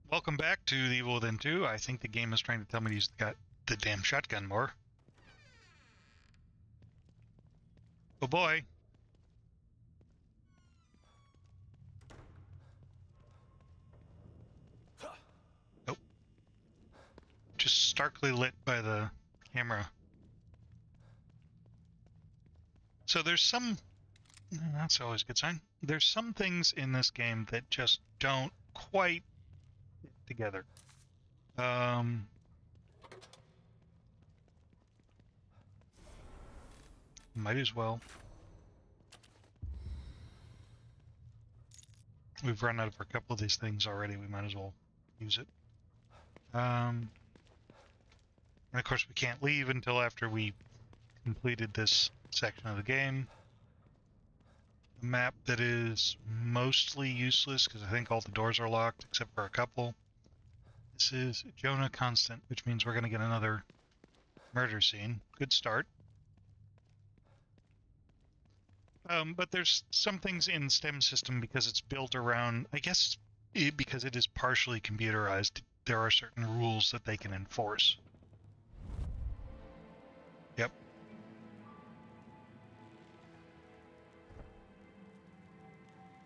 Welcome back to The Evil Within 2. I think the game is trying to tell me to use the damn shotgun more. Oh boy. Nope. Just starkly lit by the camera. So there's some... That's always a good sign. There's some things in this game that just don't quite fit together. Might as well. We've run out of a couple of these things already. We might as well use it. And of course we can't leave until after we completed this section of the game. A map that is mostly useless because I think all the doors are locked except for a couple. This is Jonah Constant, which means we're going to get another murder scene. Good start. But there's some things in the STEM system because it's built around, I guess, because it is partially computerized, there are certain rules that they can enforce. Yep.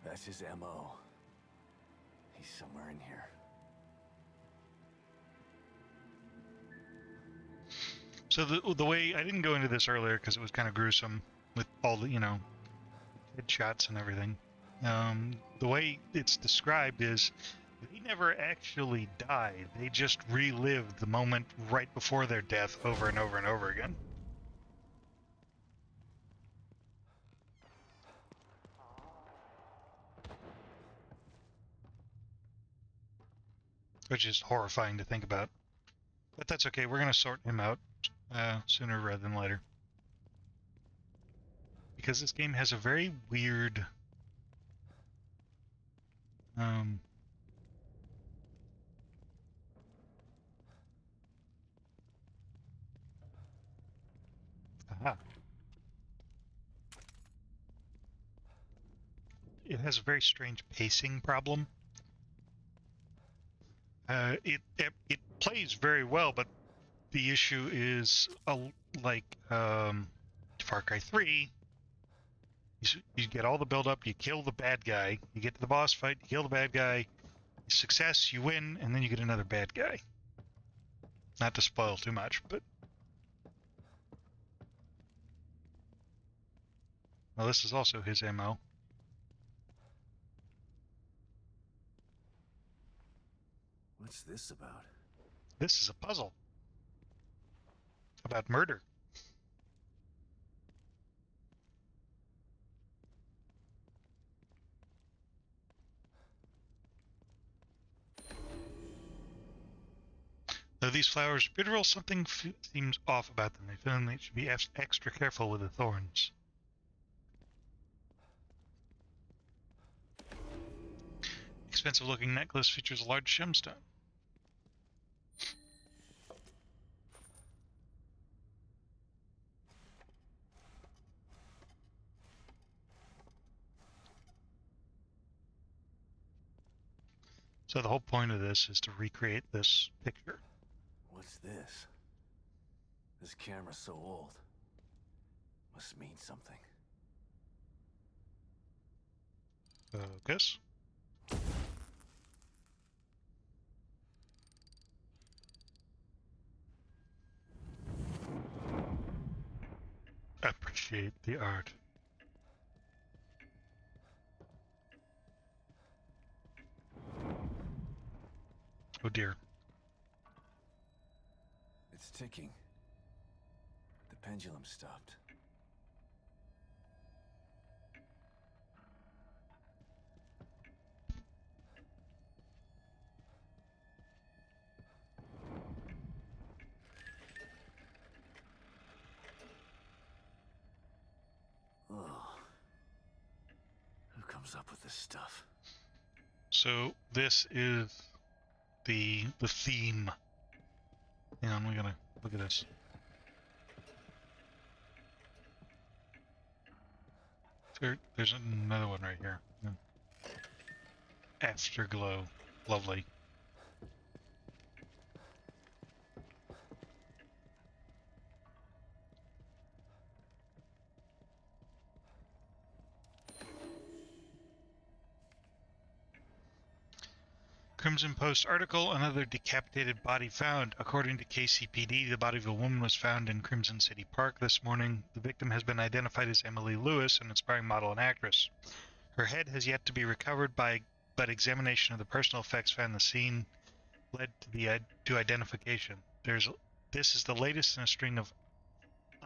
That's his MO. He's somewhere in here. So the way, I didn't go into this earlier because it was kind of gruesome with all the, headshots and everything. The way it's described is they never actually died. They just relived the moment right before their death over and over and over again. Which is horrifying to think about. But that's okay, we're going to sort him out sooner rather than later. Because this game has a very weird... Aha. It has a very strange pacing problem. It plays very well, but the issue is like Far Cry 3. You get all the build up, you kill the bad guy, you get to the boss fight, you kill the bad guy, success, you win, and then you get another bad guy. Not to spoil too much, but well, this is also his MO. What's this about? This is a puzzle about murder. Though these flowers are beautiful, something seems off about them. They feel they should be extra careful with the thorns. Expensive-looking necklace features a large gemstone. So the whole point of this is to recreate this picture. What's this? This camera's so old. Must mean something. Focus. Appreciate the art. Oh dear. It's ticking. The pendulum stopped. Oh. Who comes up with this stuff? So this is the theme. Hang on, we gotta look at this. There's another one right here. Afterglow. Lovely. Crimson Post article, another decapitated body found. According to KCPD, the body of a woman was found in Crimson City Park this morning. The victim has been identified as Emily Lewis, an aspiring model and actress. Her head has yet to be recovered but examination of the personal effects found in the scene led to identification. This is the latest in a string of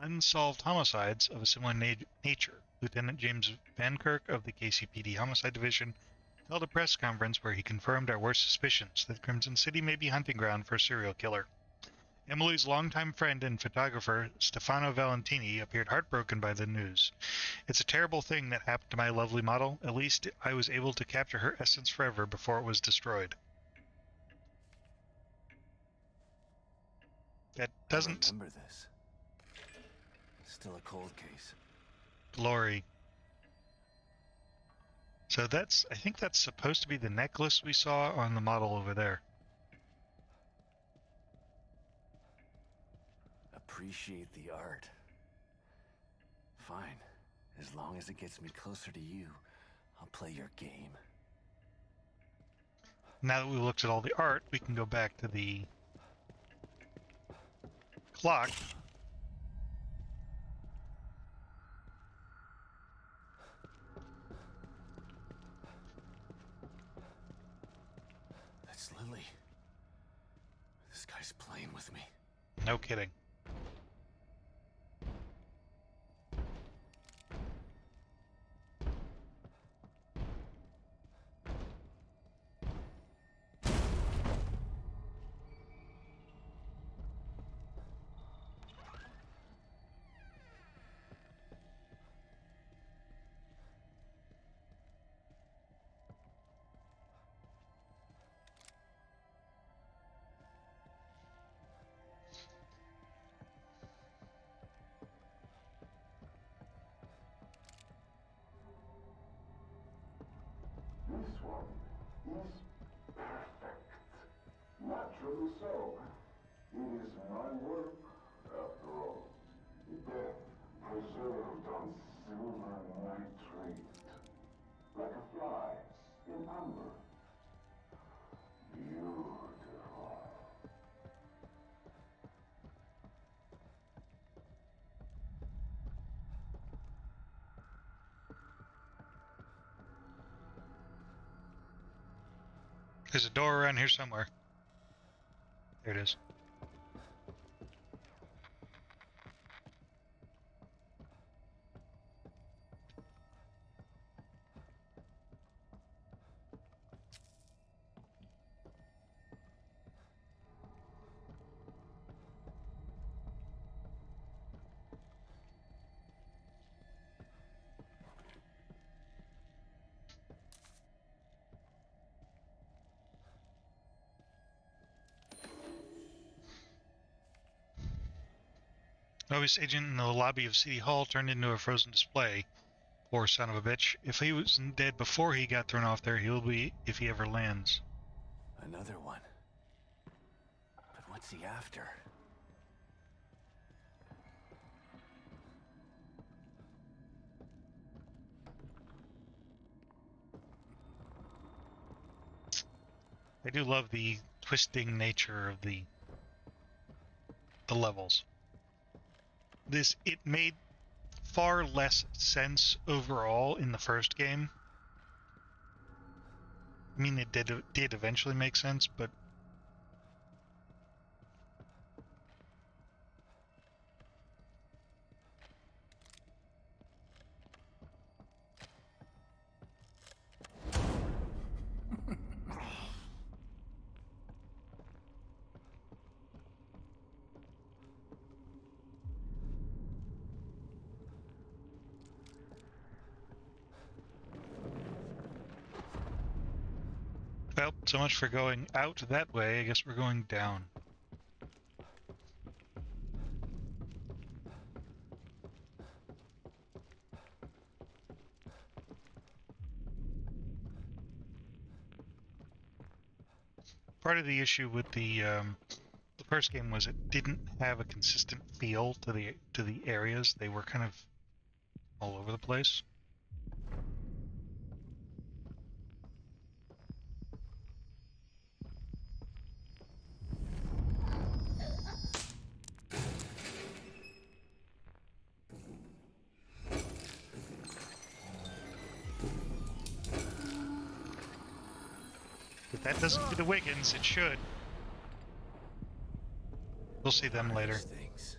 unsolved homicides of a similar nature. Lieutenant James Van Kirk of the KCPD Homicide Division held a press conference where he confirmed our worst suspicions that Crimson City may be hunting ground for a serial killer. Emily's longtime friend and photographer, Stefano Valentini, appeared heartbroken by the news. It's a terrible thing that happened to my lovely model. At least I was able to capture her essence forever before it was destroyed. That doesn't... I remember this. Still a cold case. Glory. So I think that's supposed to be the necklace we saw on the model over there. Appreciate the art. Fine. As long as it gets me closer to you, I'll play your game. Now that we've looked at all the art, we can go back to the clock. That's Lily. This guy's playing with me. No kidding. This one is perfect. Naturally so. It is my work, after all. Death preserved on silver nitrate. Like a fly in amber. Beautiful. There's a door around here somewhere. There it is. Novice agent in the lobby of City Hall turned into a frozen display. Poor son of a bitch. If he wasn't dead before he got thrown off there, he'll be if he ever lands. Another one. But what's he after? I do love the twisting nature of the levels. It made far less sense overall in the first game. I mean, it did eventually make sense, but well, so much for going out that way. I guess we're going down. Part of the issue with the first game was it didn't have a consistent feel to the areas. They were kind of all over the place. That doesn't do the Wiggins. It should. We'll see them later. These things.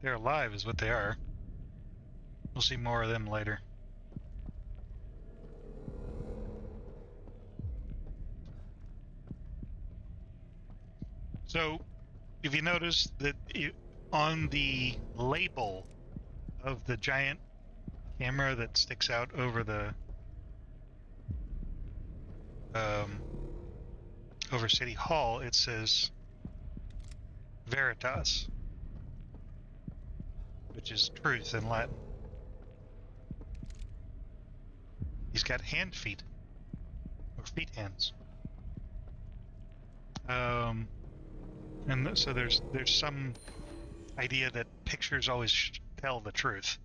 They're alive is what they are. We'll see more of them later. So, if you notice that on the label of the giant camera that sticks out over the over City Hall, it says Veritas, which is truth in Latin. He's got hand feet, or feet hands. And so there's some idea that pictures always tell the truth.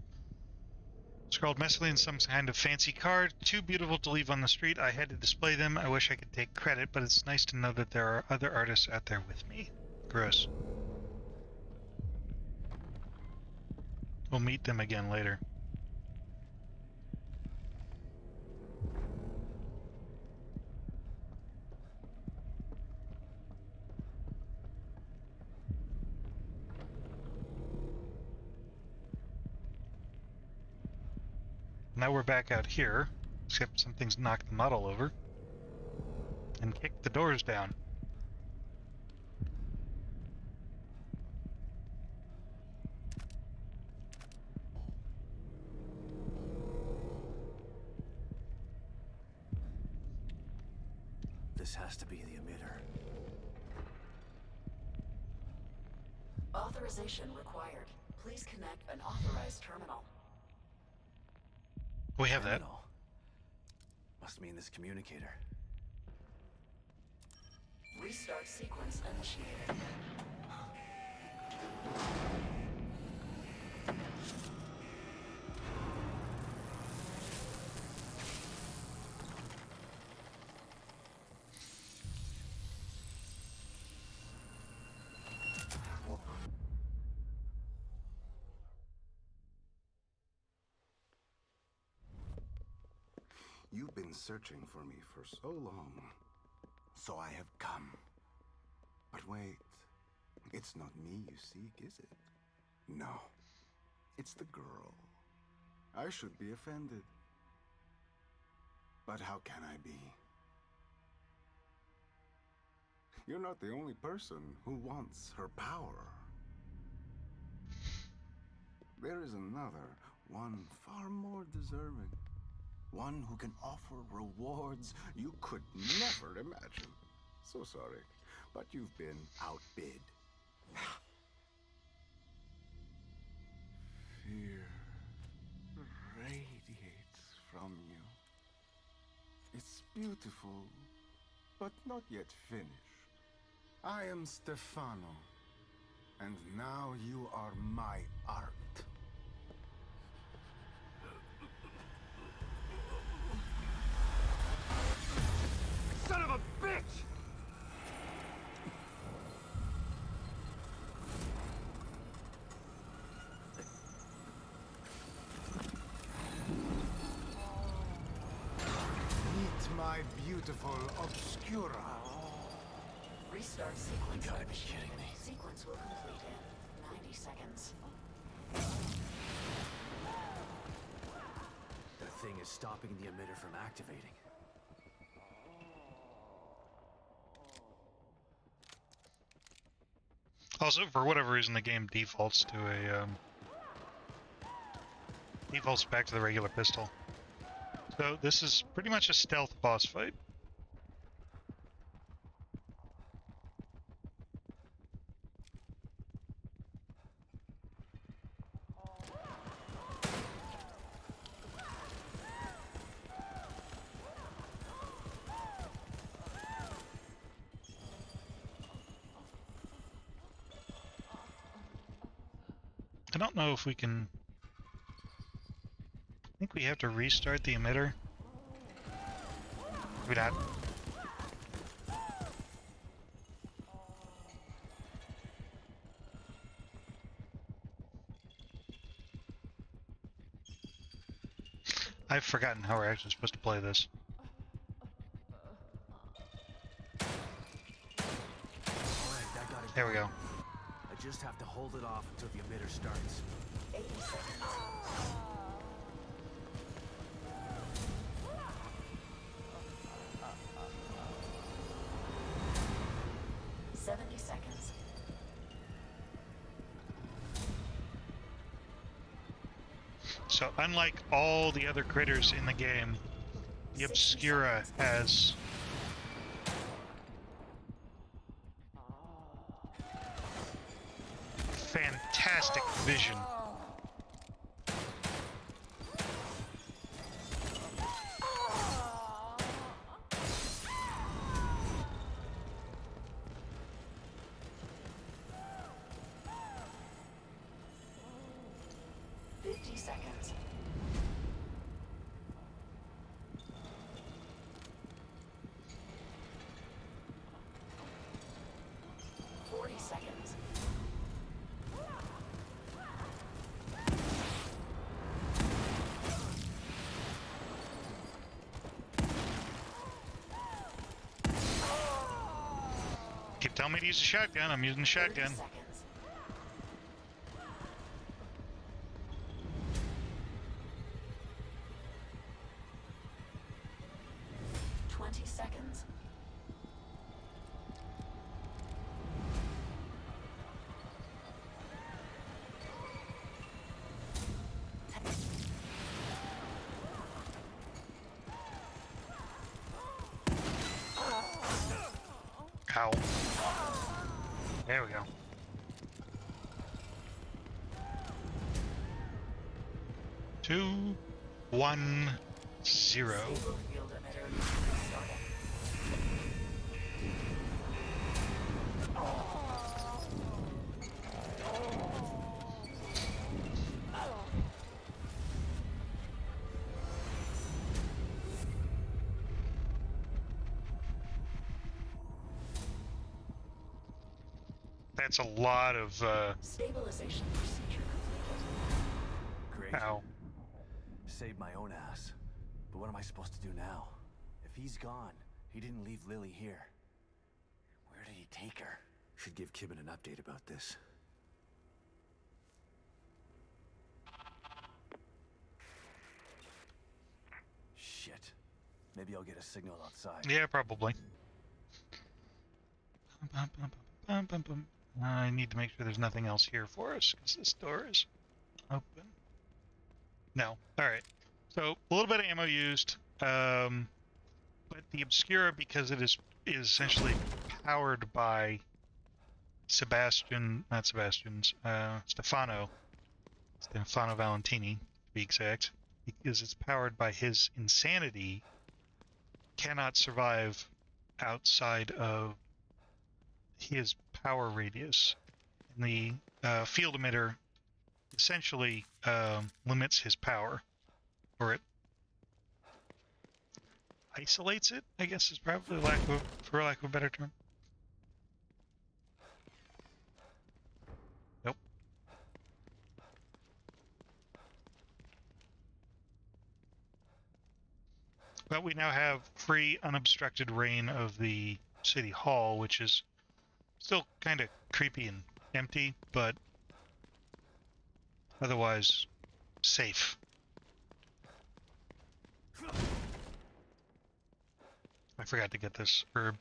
Scrawled messily in some kind of fancy card. Too beautiful to leave on the street. I had to display them. I wish I could take credit, but it's nice to know that there are other artists out there with me. Gross. We'll meet them again later. Now we're back out here, except something's knocked the model over and kicked the doors down. This has to be the emitter. Authorization required. Please connect an authorized terminal. We have that. Terminal. Must mean this communicator. Restart sequence initiated. You've been searching for me for so long, so I have come. But wait, it's not me you seek, is it? No, it's the girl. I should be offended. But how can I be? You're not the only person who wants her power. There is another, one far more deserving. One who can offer rewards you could never imagine. So sorry, but you've been outbid. Fear radiates from you. It's beautiful, but not yet finished. I am Stefano, and now you are my art. Son of a bitch! Meet my beautiful Obscura. Restart sequence. You gotta be initiated. kidding me. Sequence will complete in 90 seconds. The thing is stopping the emitter from activating. Also, for whatever reason, the game defaults to a defaults back to the regular pistol. So this is pretty much a stealth boss fight. I don't know if we can... I think we have to restart the emitter. Maybe not. I've forgotten how we're actually supposed to play this. There we go. I just have to hold it off until the emitter starts. 80 seconds. 70 seconds. So unlike all the other critters in the game, the Obscura has fantastic vision. Seconds. 40 seconds. Keep telling me to use a shotgun. I'm using the shotgun. 30 seconds. 20 seconds. Ow. There we go. Two, 1, 0. Stable field emitter restarting. That's a lot of, Stabilization procedure completed. Great. ow. Saved my own ass. But what am I supposed to do now? If he's gone, he didn't leave Lily here. Where did he take her? Should give Kibben an update about this. Shit. Maybe I'll get a signal outside. Yeah, probably. I need to make sure there's nothing else here for us, because this door is open. No. Alright. So, a little bit of ammo used. But the Obscura, because it is essentially powered by Stefano Valentini, to be exact, because it's powered by his insanity, cannot survive outside of his power radius. And the field emitter essentially limits his power, or it isolates it, I guess is probably for lack of a better term. Nope. But we now have free, unobstructed reign of the city hall, which is still kind of creepy and empty, but otherwise safe. I forgot to get this herb.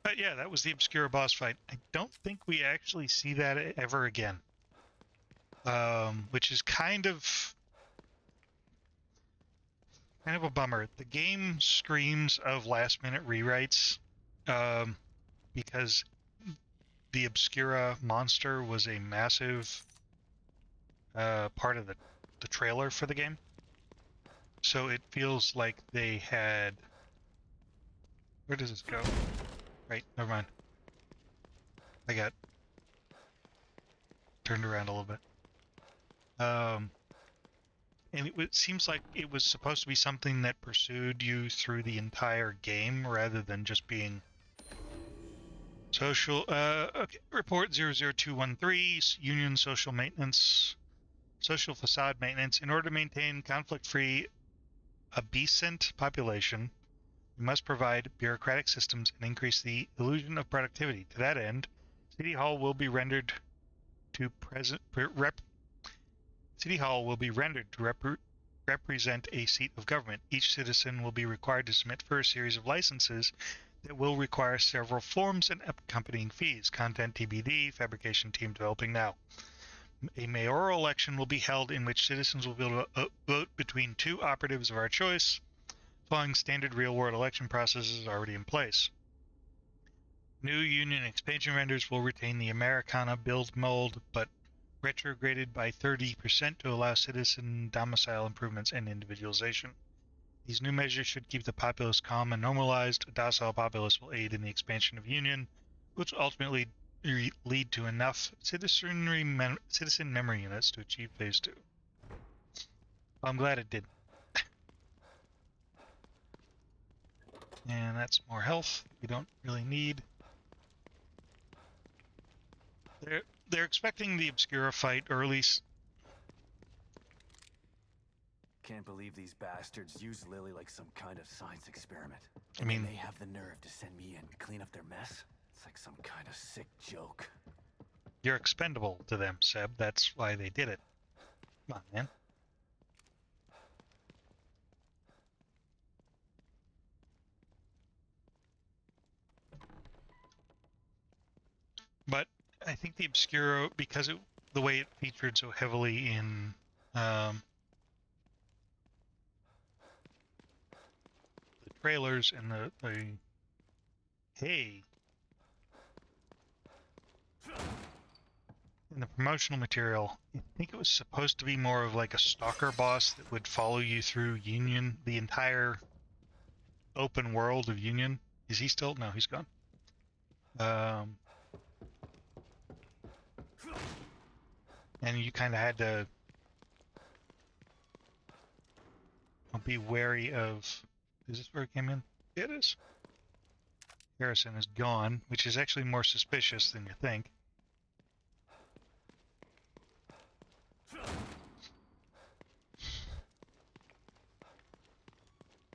But yeah, that was the Obscura boss fight. I don't think we actually see that ever again. Which is kind of a bummer. The game screams of last-minute rewrites, because the Obscura monster was a massive part of the trailer for the game. So it feels like they had... Where does this go? Right, never mind. I got turned around a little bit. And it seems like it was supposed to be something that pursued you through the entire game rather than just being social. Okay, report 00213, Union Social Maintenance, Social Facade Maintenance. In order to maintain conflict-free abeasant population, You must provide bureaucratic systems and increase the illusion of productivity. To that end, City Hall will be rendered to represent a seat of government. Each citizen will be required to submit for a series of licenses that will require several forms and accompanying fees. Content TBD, fabrication team developing now. A mayoral election will be held in which citizens will be able to vote between two operatives of our choice, following standard real-world election processes already in place. New Union expansion renders will retain the Americana build mold, but retrograded by 30% to allow citizen domicile improvements and individualization. These new measures should keep the populace calm and normalized. A docile populace will aid in the expansion of Union, which will ultimately lead to enough citizen memory units to achieve Phase 2. Well, I'm glad it did. And that's more health we don't really need. They're expecting the Obscura fight, or at least... Can't believe these bastards used Lily like some kind of science experiment. I mean, they have the nerve to send me in to clean up their mess? It's like some kind of sick joke. You're expendable to them, Seb. That's why they did it. Come on, man. But I think the Obscura, because the way it featured so heavily in the trailers and the hey, in the promotional material, I think it was supposed to be more of like a stalker boss that would follow you through Union, the entire open world of Union. Is he still? No, he's gone. And you kind of had to be wary of... Is this where it came in? Yeah, it is. Harrison is gone, which is actually more suspicious than you think.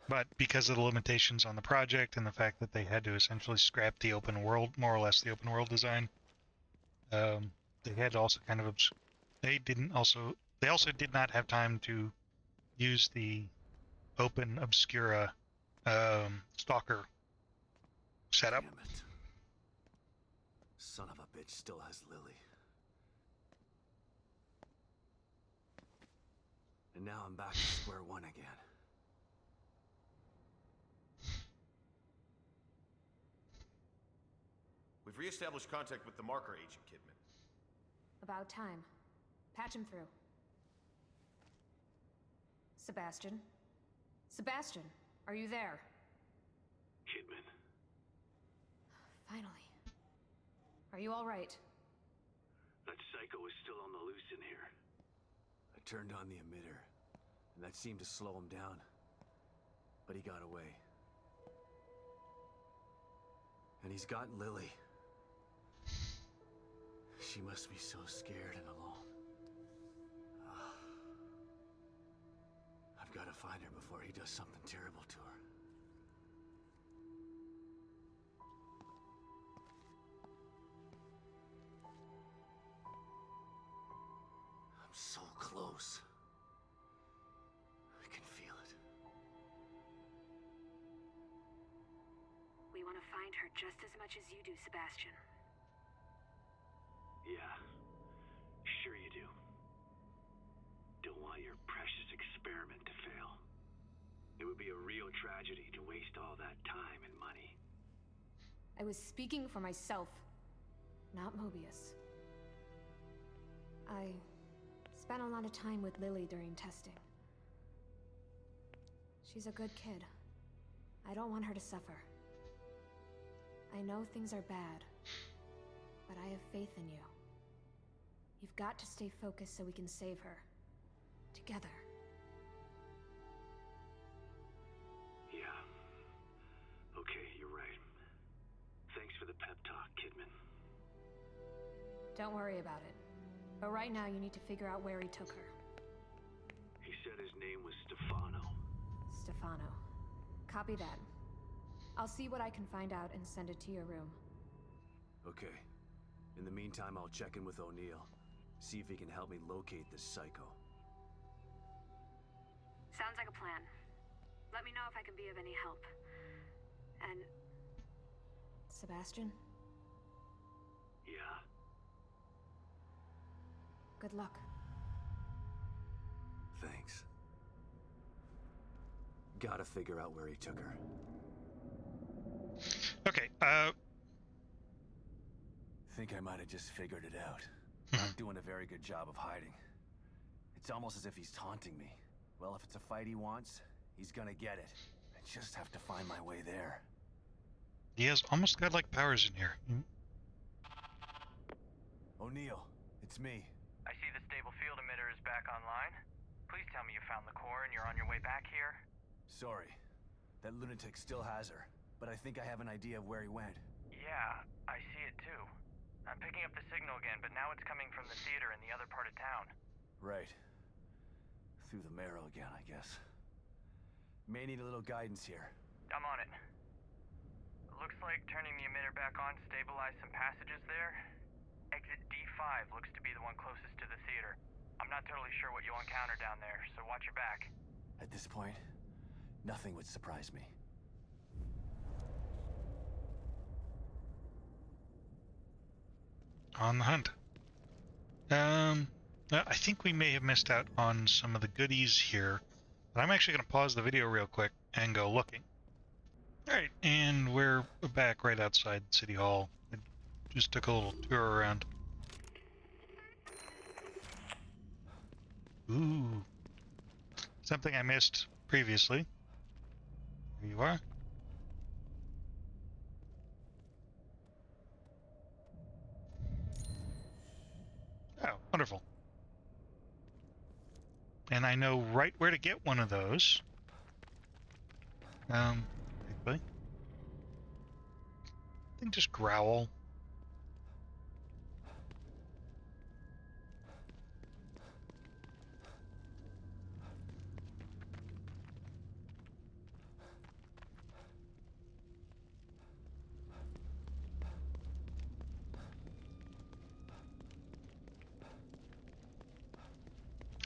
But because of the limitations on the project and the fact that they had to essentially scrap the open world, more or less the open world design, they had to also kind of... They also did not have time to use the open Obscura stalker setup. Damn it. Son of a bitch still has Lily. And now I'm back to square one again. We've re-established contact with the marker agent, Kidman. About time. Patch him through. Sebastian? Sebastian, are you there? Kidman. Finally. Are you all right? That psycho is still on the loose in here. I turned on the emitter, and that seemed to slow him down. But he got away. And he's got Lily. She must be so scared and alone. I've got to find her before he does something terrible to her. I'm so close. I can feel it. We want to find her just as much as you do, Sebastian. Yeah, sure you do. Don't want your precious experiment to fail. It would be a real tragedy to waste all that time and money. I was speaking for myself, not Mobius. I spent a lot of time with Lily during testing. She's a good kid. I don't want her to suffer. I know things are bad, but I have faith in you. You've got to stay focused so we can save her. Together. Yeah. Okay, you're right. Thanks for the pep talk, Kidman. Don't worry about it. But right now you need to figure out where he took her. He said his name was Stefano. Stefano. Copy that. I'll see what I can find out and send it to your room. Okay. In the meantime, I'll check in with O'Neill. See if he can help me locate this psycho. Sounds like a plan. Let me know if I can be of any help. And... Sebastian? Yeah. Good luck. Thanks. Gotta figure out where he took her. Okay, Think I might have just figured it out. Not doing a very good job of hiding. It's almost as if he's taunting me. Well, if it's a fight he wants, he's gonna get it. I just have to find my way there. he has almost godlike powers in here. O'Neill, it's me. I see the stable field emitter is back online. Please tell me you found the core and you're on your way back here. Sorry. That lunatic still has her, but I think I have an idea of where he went. Yeah, I see it too. I'm picking up the signal again, but now it's coming from the theater in the other part of town. Right. Through the Marrow again, I guess. May need a little guidance here. I'm on it. Looks like turning the emitter back on stabilized some passages there. Exit D5 looks to be the one closest to the theater. I'm not totally sure what you'll encounter down there, so watch your back. At this point, nothing would surprise me. On the hunt. I think we may have missed out on some of the goodies here, but I'm actually going to pause the video real quick and go looking. Alright, and we're back right outside City Hall. I just took a little tour around. Ooh. Something I missed previously. Here you are. Oh, wonderful. And I know right where to get one of those. Quickly. I think just growl.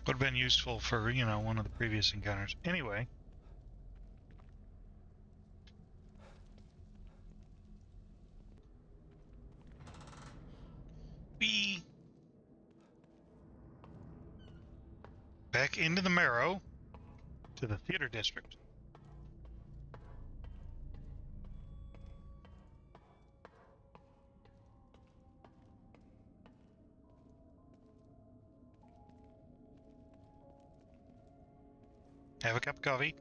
Would have been useful for, you know, one of the previous encounters. Anyway. We back into the Marrow to the theater district. Have a cup of coffee.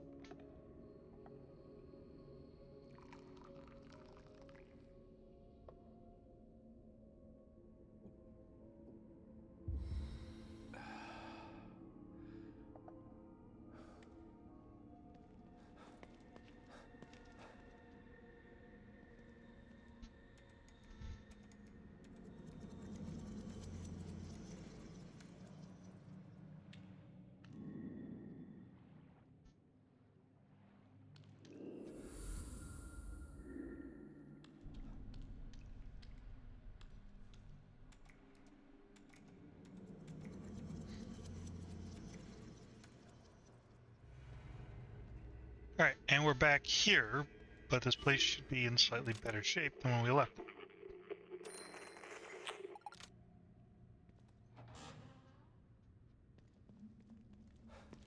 Alright, and we're back here, but this place should be in slightly better shape than when we left it.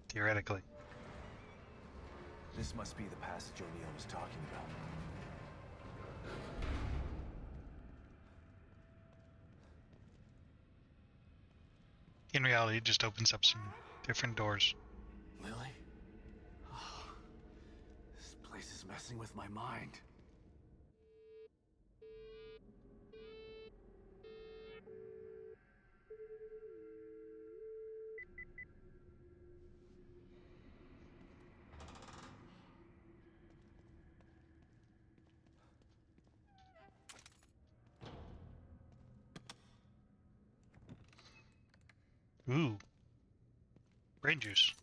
Theoretically. This must be the passage O'Neill was talking about. In reality, it just opens up some different doors. Lily? Oh, this place is messing with my mind. Ooh. Brain juice.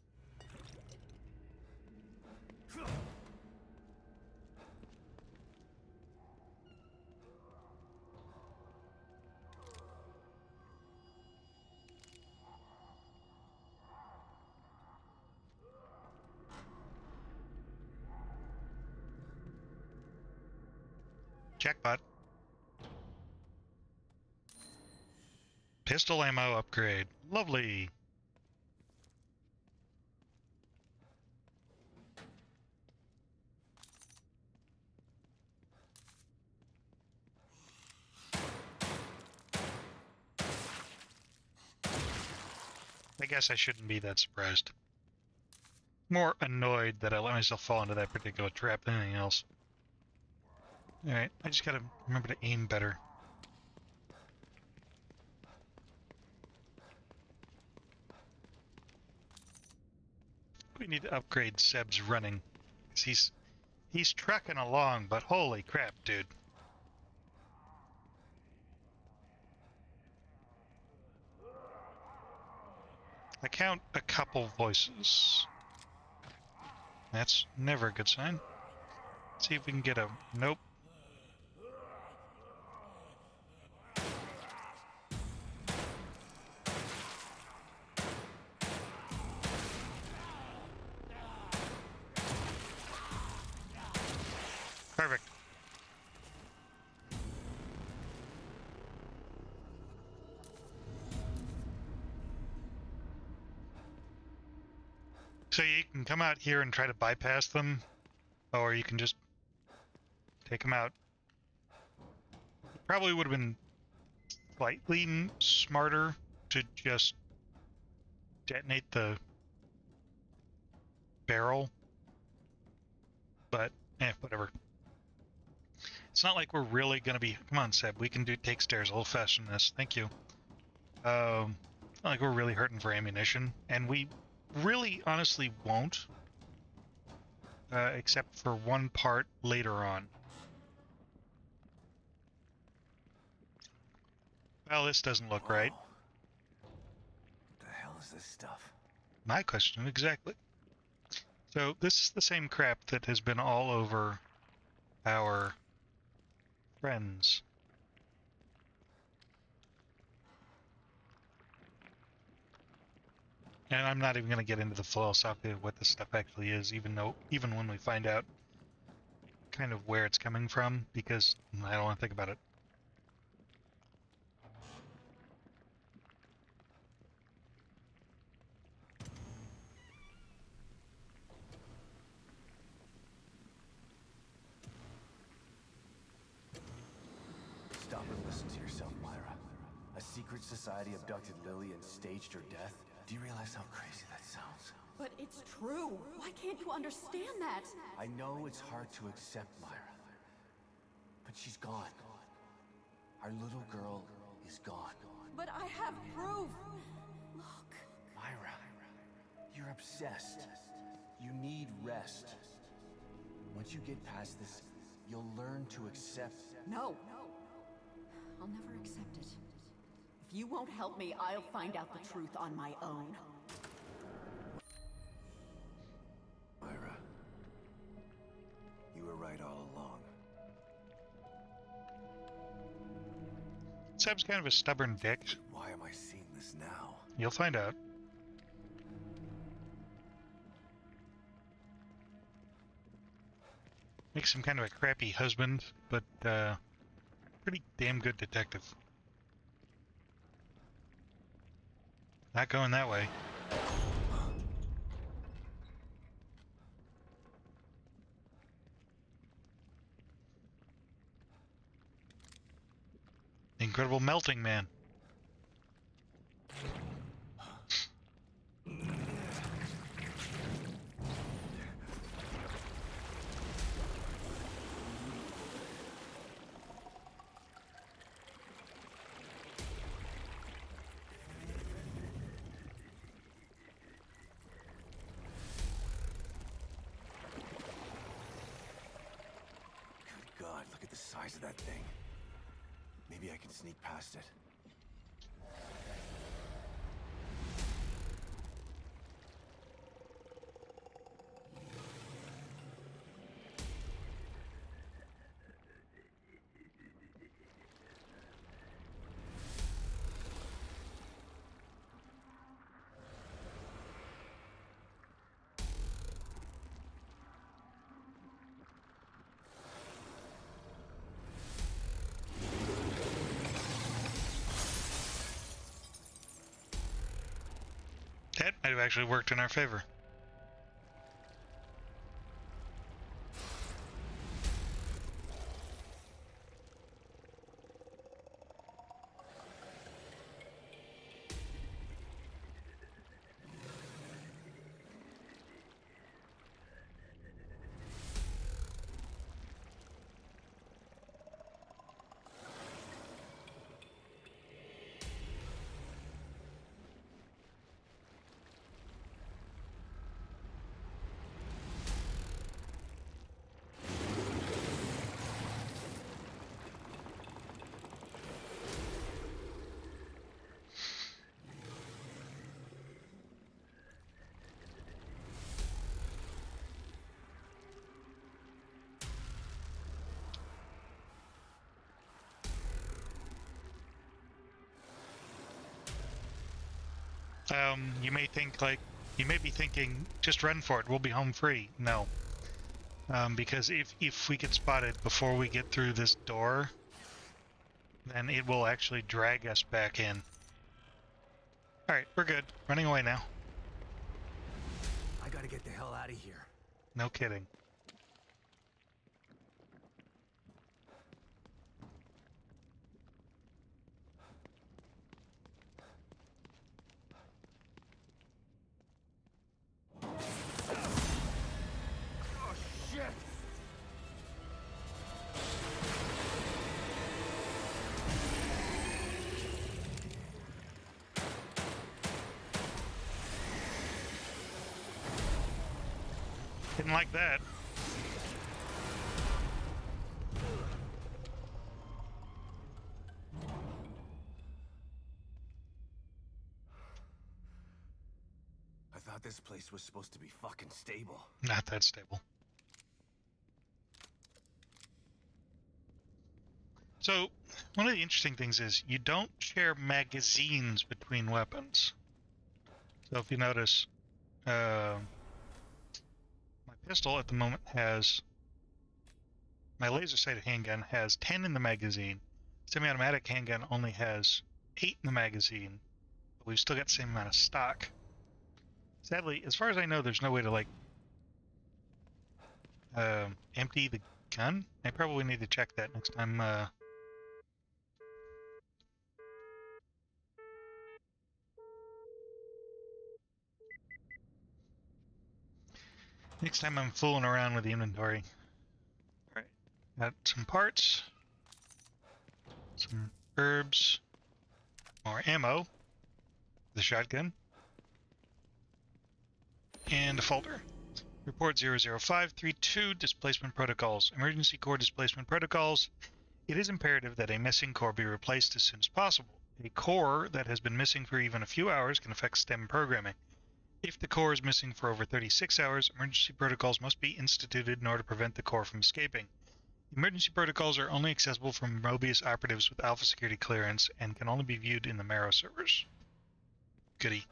Jackpot. Pistol ammo upgrade. Lovely. I guess I shouldn't be that surprised. More annoyed that I let myself fall into that particular trap than anything else. Alright, I just gotta remember to aim better. We need to upgrade Seb's running. 'Cause he's trucking along, but holy crap, dude. I count a couple voices. That's never a good sign. See if we can get a... Nope. Perfect. So you can come out here and try to bypass them, or you can just take them out. Probably would have been slightly smarter to just detonate the barrel, but whatever. It's not like we're really gonna be... Come on, Seb, we can take stairs a little faster than this. Thank you. Not like we're really hurting for ammunition, and we really honestly won't, except for one part later on. Well, this doesn't look right. What the hell is this stuff? My question, exactly. So this is the same crap that has been all over our friends. And I'm not even going to get into the philosophy of what this stuff actually is, even when we find out kind of where it's coming from, because I don't want to think about it. Stop and listen to yourself, Myra. A secret society abducted Lily and staged her death? Do you realize how crazy that sounds? But it's true. Why can't you understand that? I know it's hard to accept, Myra. But she's gone. Our little girl is gone. But I have proof. Look. Myra, you're obsessed. You need rest. Once you get past this, you'll learn to accept... No. I'll never accept it. If you won't help me, I'll find out the truth on my own. Myra, you were right all along. Seb's kind of a stubborn dick. Why am I seeing this now? You'll find out. Makes him kind of a crappy husband, but pretty damn good detective. Not going that way. The Incredible Melting Man. God, look at the size of that thing. Maybe I can sneak past it. Might have actually worked in our favor. You may think you may be thinking, just run for it, we'll be home free. No. Because if we get spotted before we get through this door, then it will actually drag us back in. Alright, we're good. Running away now. I gotta get the hell out of here. No kidding. Didn't like that. I thought this place was supposed to be fucking stable. Not that stable. So, one of the interesting things is you don't share magazines between weapons. So if you notice, my pistol at the moment has, my laser-sighted handgun has 10 in the magazine. Semi-automatic handgun only has 8 in the magazine, but we've still got the same amount of stock. Sadly, as far as I know, there's no way to, empty the gun. I probably need to check that next time, next time I'm fooling around with the inventory. Alright, got some parts, some herbs, more ammo, the shotgun, and a folder. Report 00532, displacement protocols. Emergency core displacement protocols. It is imperative that a missing core be replaced as soon as possible. A core that has been missing for even a few hours can affect STEM programming. If the core is missing for over 36 hours, emergency protocols must be instituted in order to prevent the core from escaping. Emergency protocols are only accessible from Mobius operatives with Alpha security clearance and can only be viewed in the Marrow servers. Goody.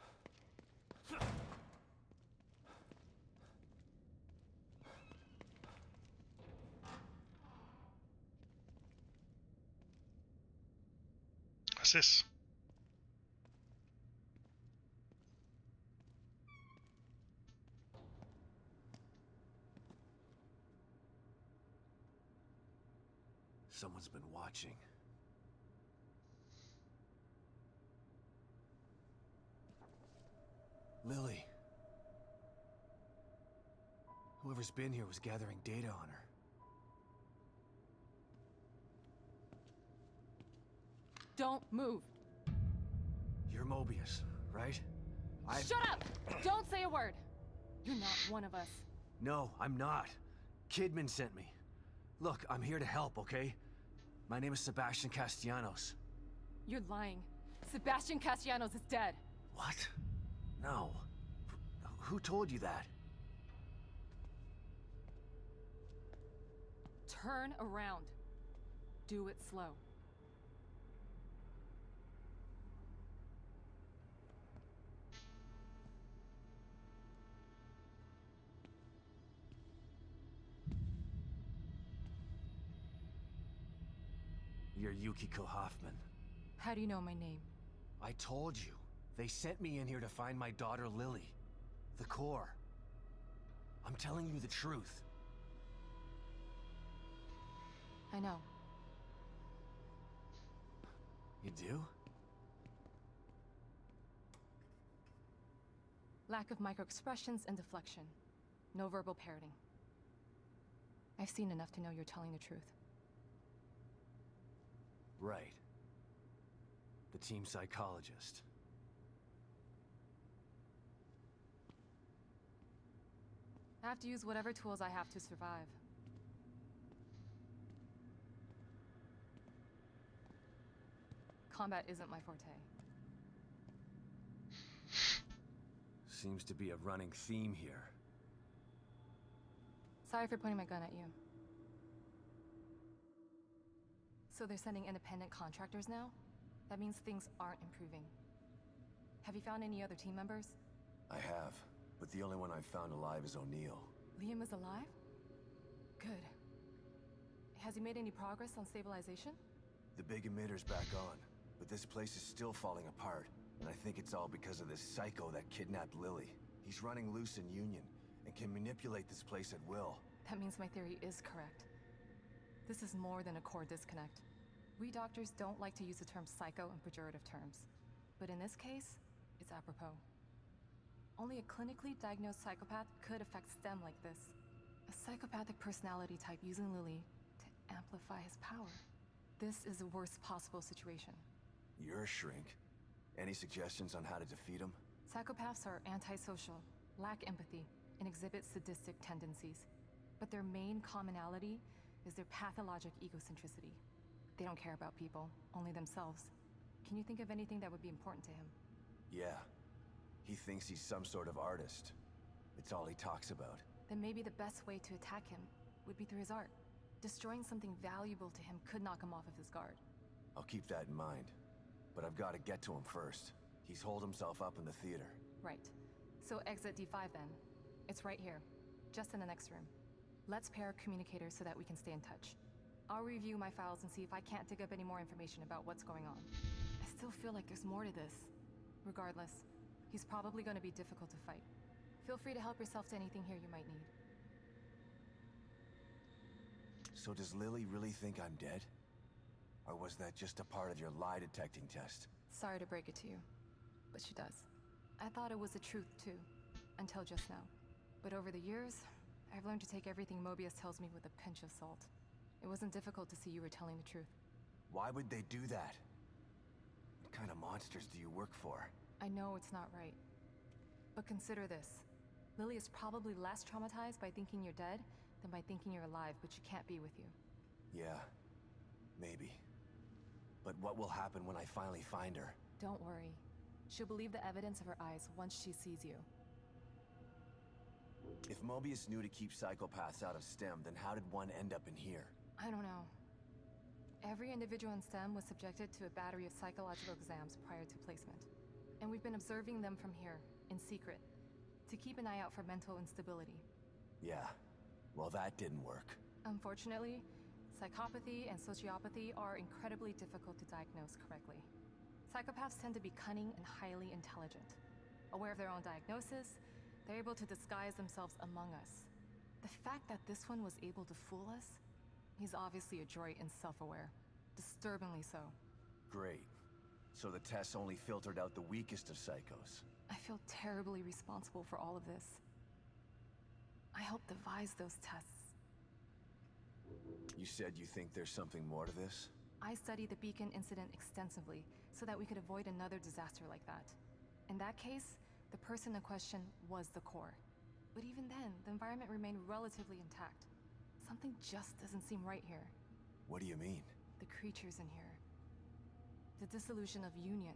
What's this? Someone's been watching. Lily. Whoever's been here was gathering data on her. Don't move. You're Mobius, right? Shut up! Don't say a word. You're not one of us. No, I'm not. Kidman sent me. Look, I'm here to help, okay? My name is Sebastian Castellanos. You're lying. Sebastian Castellanos is dead. What? No. Who told you that? Turn around. Do it slow. You're Yukiko Hoffman. How do you know my name? I told you. They sent me in here to find my daughter Lily. The core. I'm telling you the truth. I know. You do? Lack of microexpressions and deflection. No verbal parroting. I've seen enough to know you're telling the truth. Right. The team psychologist. I have to use whatever tools I have to survive. Combat isn't my forte. Seems to be a running theme here. Sorry for pointing my gun at you. So they're sending independent contractors now? That means things aren't improving. Have you found any other team members? I have, but the only one I've found alive is O'Neill. Liam is alive? Good. Has he made any progress on stabilization? The big emitter's back on, but this place is still falling apart. And I think it's all because of this psycho that kidnapped Lily. He's running loose in Union, and can manipulate this place at will. That means my theory is correct. This is more than a core disconnect. We doctors don't like to use the term psycho in pejorative terms. But in this case, it's apropos. Only a clinically diagnosed psychopath could affect STEM like this. A psychopathic personality type using Lily to amplify his power. This is the worst possible situation. You're a shrink. Any suggestions on how to defeat him? Psychopaths are antisocial, lack empathy, and exhibit sadistic tendencies. But their main commonality is their pathologic egocentricity. They don't care about people, only themselves. Can you think of anything that would be important to him? Yeah. He thinks he's some sort of artist. It's all he talks about. Then maybe the best way to attack him would be through his art. Destroying something valuable to him could knock him off of his guard. I'll keep that in mind. But I've got to get to him first. He's holed himself up in the theater. Right. So exit D5 then. It's right here. Just in the next room. Let's pair communicators so that we can stay in touch. I'll review my files and see if I can't dig up any more information about what's going on. I still feel like there's more to this. Regardless, he's probably going to be difficult to fight. Feel free to help yourself to anything here you might need. So does Lily really think I'm dead? Or was that just a part of your lie detecting test? Sorry to break it to you, but she does. I thought it was the truth too, until just now. But over the years, I've learned to take everything Mobius tells me with a pinch of salt. It wasn't difficult to see you were telling the truth. Why would they do that? What kind of monsters do you work for? I know it's not right. But consider this. Lily is probably less traumatized by thinking you're dead than by thinking you're alive, but she can't be with you. Yeah, maybe. But what will happen when I finally find her? Don't worry. She'll believe the evidence of her eyes once she sees you. If Mobius knew to keep psychopaths out of STEM, then how did one end up in here? I don't know. Every individual in STEM was subjected to a battery of psychological exams prior to placement. And we've been observing them from here, in secret, to keep an eye out for mental instability. Yeah, well that didn't work. Unfortunately, psychopathy and sociopathy are incredibly difficult to diagnose correctly. Psychopaths tend to be cunning and highly intelligent. Aware of their own diagnosis, they're able to disguise themselves among us. The fact that this one was able to fool us, he's obviously adroit and self-aware. Disturbingly so. Great. So the tests only filtered out the weakest of psychos. I feel terribly responsible for all of this. I helped devise those tests. You said you think there's something more to this? I studied the Beacon incident extensively so that we could avoid another disaster like that. In that case, the person in question was the core. But even then, the environment remained relatively intact. Something just doesn't seem right here. What do you mean? The creatures in here. The dissolution of Union.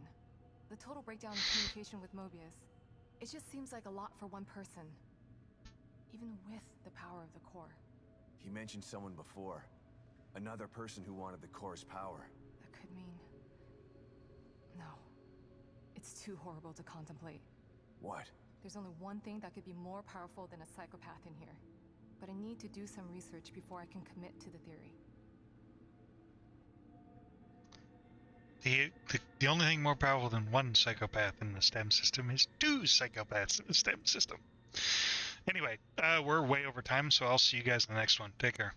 The total breakdown in communication with Mobius. It just seems like a lot for one person. Even with the power of the core. He mentioned someone before. Another person who wanted the core's power. That could mean... No. It's too horrible to contemplate. What? There's only one thing that could be more powerful than a psychopath in here. But I need to do some research before I can commit to the theory. The only thing more powerful than one psychopath in the STEM system is 2 psychopaths in the STEM system. Anyway, we're way over time, so I'll see you guys in the next one. Take care.